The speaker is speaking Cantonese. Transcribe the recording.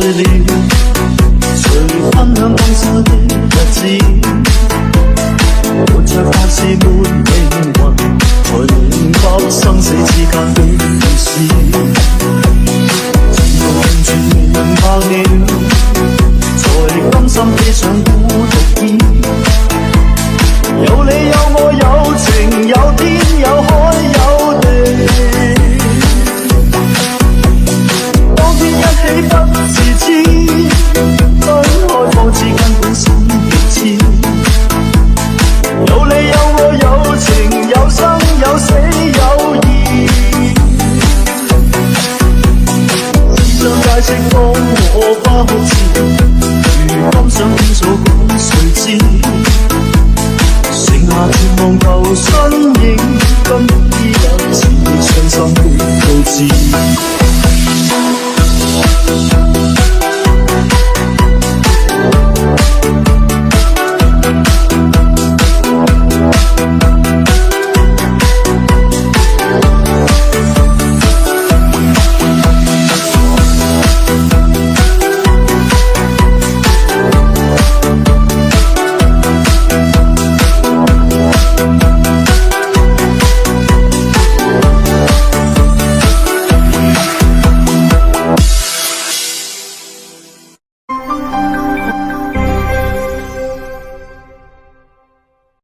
了，隨分享今生的日子，活着發是沒靈魂，才明白生死之間的意思。直到完全明白了，才甘心披上孤獨衣。有你有我有情有天有海有地，當天一起不自知，分開方知根本心極痴。有你有我有情有生有死有義，想解釋當我不知，如今想傾訴講誰知，剩下絕望舊身影，今依舊似傷心的告知。